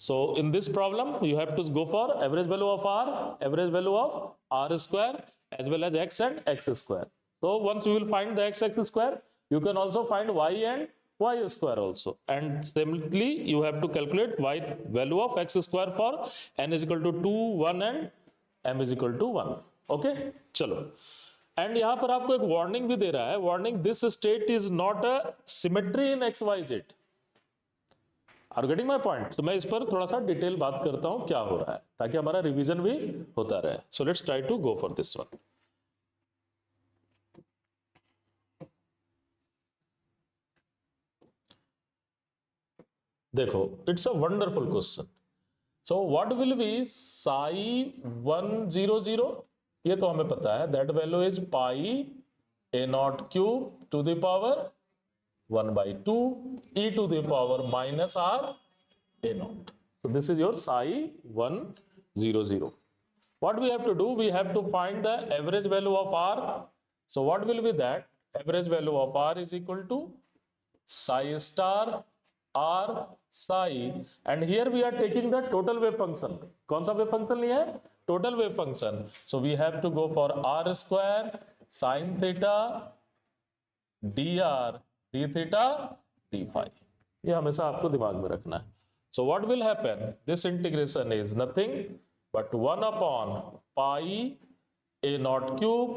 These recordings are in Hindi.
So in this problem, you have to go for average value of r, average value of r square, as well as x and x square. So once you will find the x square, you can also find y and y square also. And similarly, you have to calculate y value of x square for n is equal to 2, 1 and m is equal to 1. Okay, चलो. एंड यहां पर आपको एक वार्निंग भी दे रहा है, warning this state is not a symmetry in x y z. Are getting my point? तो मैं इस पर थोड़ा सा डिटेल बात करता हूं क्या हो रहा है, ताकि हमारा रिवीजन भी होता रहे. So let's try to go for this one. देखो, it's a wonderful question. So what will be psi 100? ये तो हमें पता है, that value is pi a naught cube to the power 1/2 e to the power minus r a naught. So this is your psi 100. What we have to do? We have to find the average value of r. So what will be that? Average value of r is equal to psi star r psi, and here we are taking the total wave function. कौन सा wave function लिया है? Total wave function. So we have to go for r square sin theta dr d theta d phi. ये हमेशा आपको दिमाग में रखना है. So what will happen? This integration is nothing but 1 upon pi a naught cube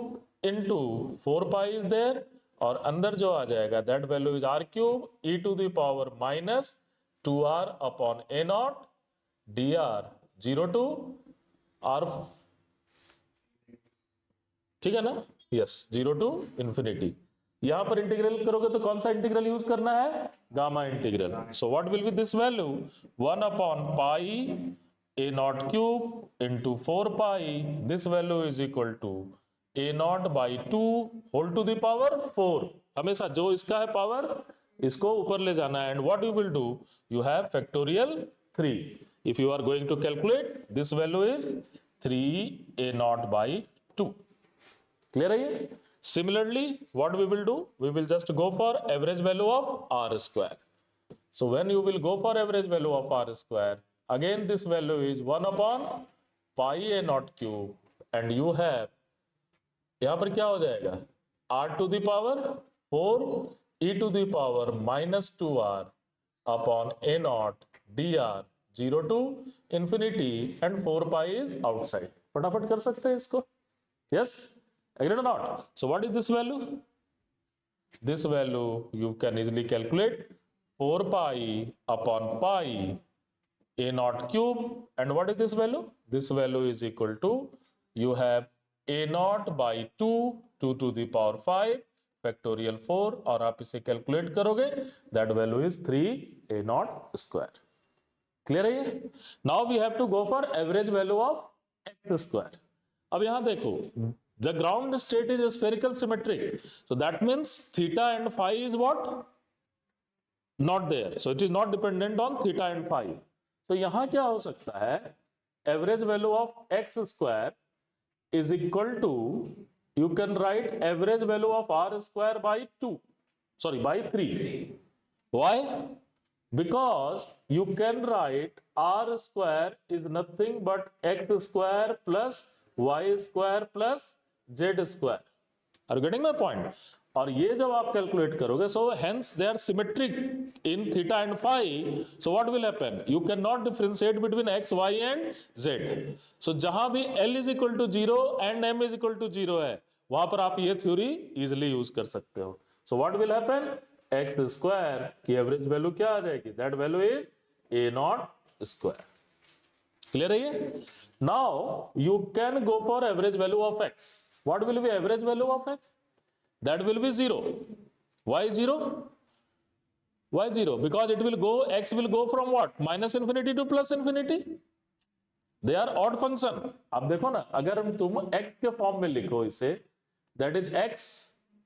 into 4 pi is there, और अंदर जो आ जाएगा that value is r cube e to the power minus 2r upon a naught dr 0 to r. ठीक है ना? Yes, 0 to infinity. यहां पर इंटीग्रल करोगे तो कौन सा इंटीग्रल यूज करना है? Gamma integral. So what will be this value? 1 upon pi a naught cube into 4 pi. This value is equal to a naught by 2 whole to the power 4. हमेशा जो इसका है पावर, इसको ऊपर ले जाना है. And what you will do? You have factorial 3. If you are going to calculate, this value is 3 a naught by 2. Clear है ये? Similarly, what we will do? We will just go for average value of r square. So when you will go for average value of r square, again this value is 1 upon pi a naught cube, and you have, यहां पर क्या हो जाएगा? r to the power 4 e to the power minus 2r upon a naught dr 0 to infinity, and 4 pi is outside. फटाफट कर सकते हैं इसको. Yes? Agreed or not? So what is this value? This value you can easily calculate 4 pi upon pi a naught cube, and what is this value? This value is equal to, you have a naught by 2 2 to the power 5 factorial 4, और आप इसे कैलकुलेट करोगे, that value is 3 a naught square. Clear है ये? Now we have to go for average value of x square. अब यहां देखो, the ground state is spherical symmetric, so that means theta and phi is what? Not there. So it is not dependent on theta and phi. So यहां क्या हो सकता है? Average value of x square is equal to, you can write average value of r square by 2, sorry, by 3. Why? Because you can write r square is nothing but x square plus y square plus z square. Are you getting my point? और ये जब आप कैलकुलेट करोगे, so hence they are symmetric in theta and phi. So what will happen? You cannot differentiate between x, y and z. So जहां भी l is equal to 0 and m is equal to 0 है, वहां पर आप ये थ्योरी इजिली यूज कर सकते हो. So what will happen? x square की एवरेज वैल्यू क्या आ जाएगी? That value is a naught square. Clear है ये? Now you can go for average value of x. What will be average value of x? That will be 0. Why 0? Why 0? Because it will go, x will go from what? Minus infinity to plus infinity. They are odd function. अब देखो ना, अगर तुम x के फॉर्म में लिखो इसे, that is x,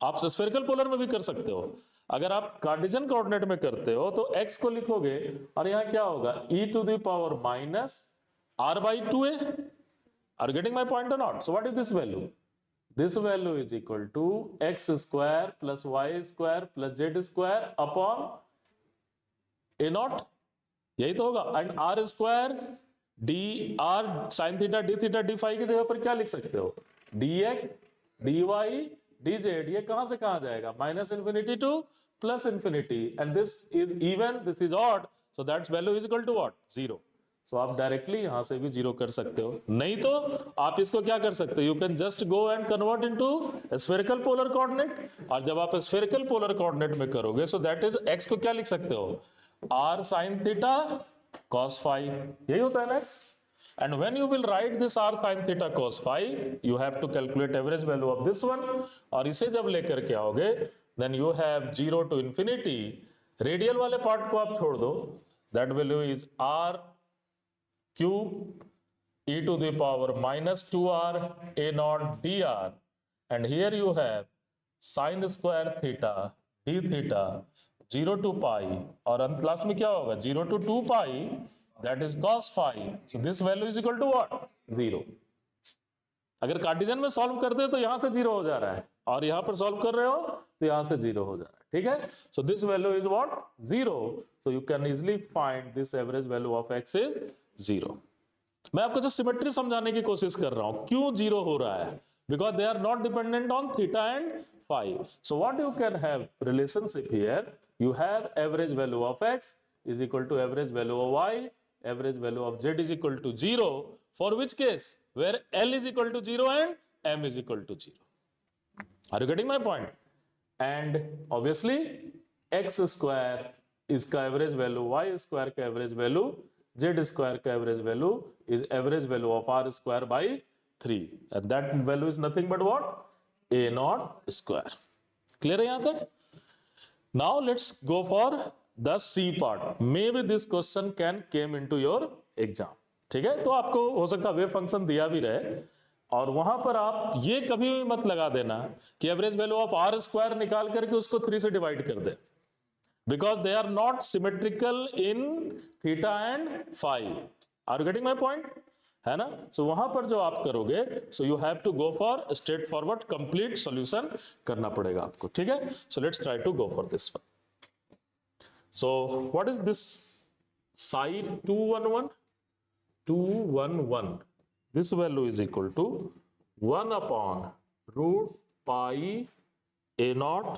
आप स्फेरिकल पोलर में भी कर सकते हो. अगर आप कार्टेशियन कोऑर्डिनेट में करते हो तो x को लिखोगे, और यहां क्या होगा? e to the power minus r by 2a. Are you getting my point or not? So what is this value? This value is equal to x square plus y square plus z square upon a naught. यही तो होगा। And r square d r sine theta d theta d phi की जगह पर क्या लिख सकते हो, d x d y d z. ये कहां से कहां जाएगा, minus infinity to plus infinity, and this is even this is odd, so that's value is equal to what, 0। So आप डायरेक्टली यहां से भी 0 कर सकते हो। नहीं तो आप इसको क्या कर सकते हो, you can just go and convert into spherical polar coordinate, और जब आप स्फेरिकल पोलर कोऑर्डिनेट में करोगे सो दैट इज एक्स को क्या लिख सकते हो, r sine theta cos phi, यही होता है ना x। and when you will write this r sin theta cos phi, you have to calculate average value of this one, और इसे जब लेकर के आओगे then you have 0 to infinity, radial वाले पार्ट को आप छोड़ दो, that value is r cube e to the power minus 2r a naught dr, and here you have sin square theta d theta 0 to pi, और अंत लास्ट में क्या होगा 0 to 2 pi, that is cos phi, so this value is equal to what, 0। अगर कार्टेशियन में सॉल्व करते हो तो यहां से 0 हो जा रहा है, और यहां पर सॉल्व कर रहे हो तो यहां से 0 हो जा रहा है, ठीक है। So this value is what, 0, so you can easily find this average value of x is 0। मैं आपको जो सिमेट्री समझाने की कोशिश कर रहा हूं, क्यों 0 हो रहा है, because they are not dependent on theta and phi. So what you can have relationship here, you have average value of x is equal to average value of y, average value of z is equal to 0, for which case where L is equal to 0 and M is equal to 0. Are you getting my point? And obviously x square is का average value, y square का average value, z square का average value is average value of r square by 3, and that value is nothing but what, a naught square. Clear है यहां तक? Now let's go for the C part. Maybe this question can came into your exam. ठीक है, तो आपको हो सकता है वे फंक्शन दिया भी रहे, और वहां पर आप ये कभी भी मत लगा देना कि average value of r square निकाल करके उसको 3 से डिवाइड कर दे, because they are not symmetrical in theta and phi. Are you getting my point, है ना। सो वहां पर जो आप करोगे, so you have to go for straightforward complete solution करना पड़ेगा आपको, ठीक है। So let's try to go for this one. So what is this sine 211, this value is equal to 1 upon root pi a naught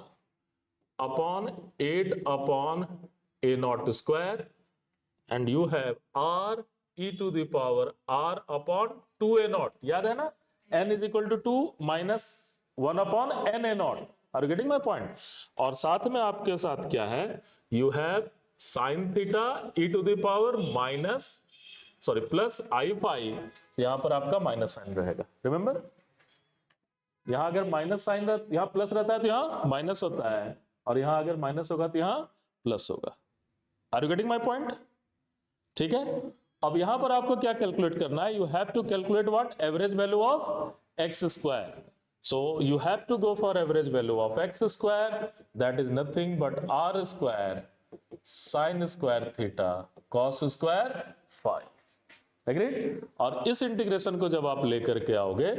upon 8 upon a naught square, and you have r e to the power r upon 2a naught, याद है ना, n is equal to 2 minus 1 upon n a naught। Are you getting my point? और साथ में आपके साथ क्या है, you have sin theta e to the power minus plus i phi, यहां पर आपका माइनस साइन रहेगा। रिमेंबर, यहां अगर माइनस साइन यहां प्लस रहता है तो यहां माइनस होता है, और यहां अगर माइनस होगा तो यहां प्लस होगा। Are you getting my point, ठीक है। अब यहां पर आपको क्या कैलकुलेट करना है, you have to calculate what, average value of x square. So you have to go for average value of x square, that is nothing but r square sine square theta cos square phi. Agreed. और इस इंटीग्रेशन को जब आप लेकर के आओगे,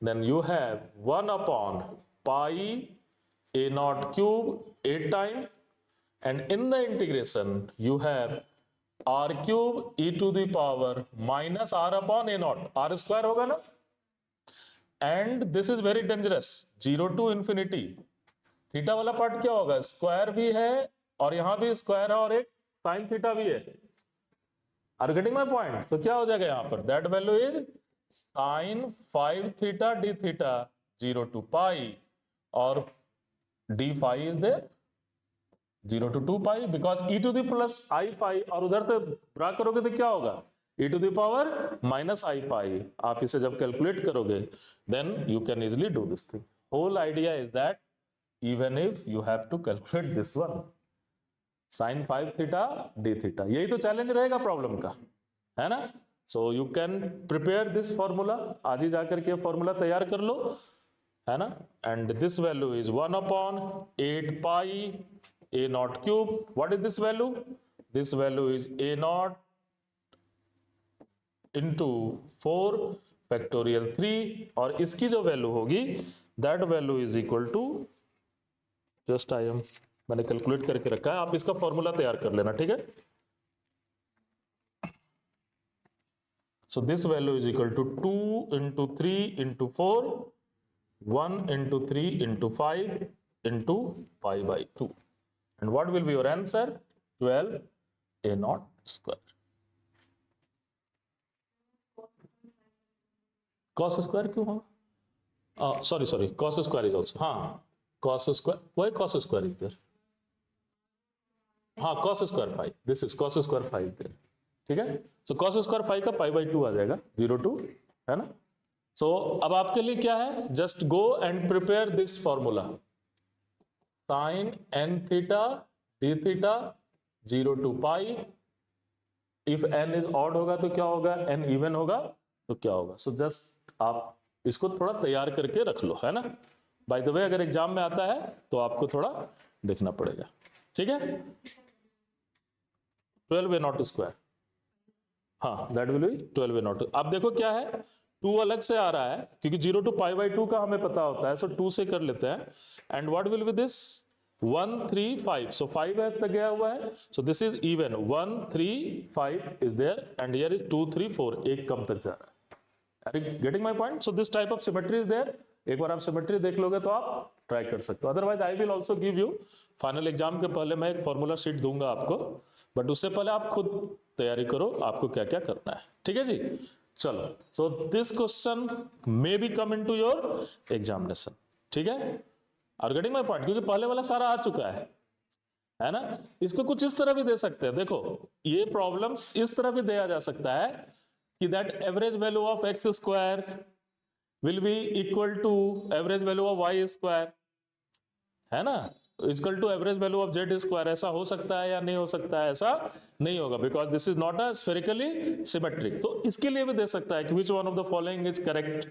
then you have 1 upon pi a naught cube 8 time, and in the integration you have r cube e to the power minus r upon a naught, r square होगा ना, and this is very dangerous, 0 to infinity. Theta वाला पार्ट क्या होगा, स्क्वायर भी है और यहां भी स्क्वायर है और एक साइन थीटा भी है। Are you getting my point? So क्या हो जाएगा यहाँ पर, that value is sin 5 theta d theta 0 to pi, और d phi is there 0 to 2 pi, because e to the plus i phi, और उधर से ब्रा करोगे तो क्या होगा, e to the power minus i phi। आप इसे जब कैलकुलेट करोगे then you can easily do this thing। Whole idea is that even if you have to calculate this one, sine 5 theta d theta, यही तो चैलेंज रहेगा प्रॉब्लम का, है ना। So you can prepare this formula, आज ही जाकर के फॉर्मूला तैयार कर लो, है ना। And this value is 1 upon 8 pi a naught cube. What is this value, this value is a naught into 4 factorial 3, और इसकी जो वैल्यू होगी that value is equal to, just I am, मैंने कैलकुलेट करके रखा है, आप इसका फॉर्मूला तैयार कर लेना, ठीक है। So this value is equal to 2 into 3 into 4, 1 into 3 into 5 into pi by 2. And what will be your answer? 12 a naught square. Cos square क्यों होगा? Sorry, cos square is also. हाँ, cos square. Why cos square is there? हाँ, cos square 5. This is cos square 5 there. ठीक है? So cos square 5 का pi by 2 आ जाएगा 0 to, है ना? So अब आपके लिए क्या है? Just go and prepare this formula. Sin n theta d theta 0 to pi. If n is odd होगा तो क्या होगा? n even होगा तो क्या होगा? So just आप इसको थोड़ा तैयार करके रख लो, है ना? बाय द वे अगर एग्जाम में आता है तो आपको थोड़ा देखना पड़ेगा, ठीक है? 12 a naught square, हाँ, that will be 12 a naught. आप देखो क्या है, 2 अलग से आ रहा है क्योंकि 0 to pi by 2 का हमें पता होता है, सो 2 से कर लेते हैं. And what will be this? 1 3 5, so 5 तक गया हुआ है, so this is even. 1 3 5 is there and here is 2 3 4, एक कम तक जा रहा है. Are you getting my point? So this type of symmetry is there. एक बार आप सिमेट्री देख लोगे तो आप ट्राई कर सकते हो. Otherwise I will also give you, final exam के पहले मैं एक फॉर्मूला शीट दूंगा आपको, बट उससे पहले आप खुद तैयारी करो आपको क्या क्या करना है, ठीक है जी? चलो, so this question may be come into your examination, ठीक है? Are getting my point? क्योंकि पहले वाला सारा आ चुका है ना? इसको कुछ इस तरह भी दे सकते हैं. देखो, ये प्रॉब्लम्स इस तरह भी दिया जा सकता है कि that average value of x square will be equal to average value of y square, है ना? Equal to average value of z square. ऐसा हो सकता है या नहीं हो सकता है? ऐसा नहीं होगा, because this is not a spherically symmetric. तो इसके लिए भी दे सकता है कि which one of the following is correct.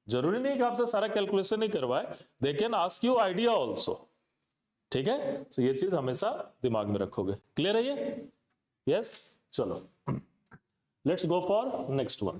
जरूरी नहीं कि आपसे सारा कैलकुलेशन ही करवाए, they can ask you idea also, ठीक है? तो ये चीज हमेशा दिमाग में रखोगे. क्लियर है ये? यस, चलो, let's go for next one.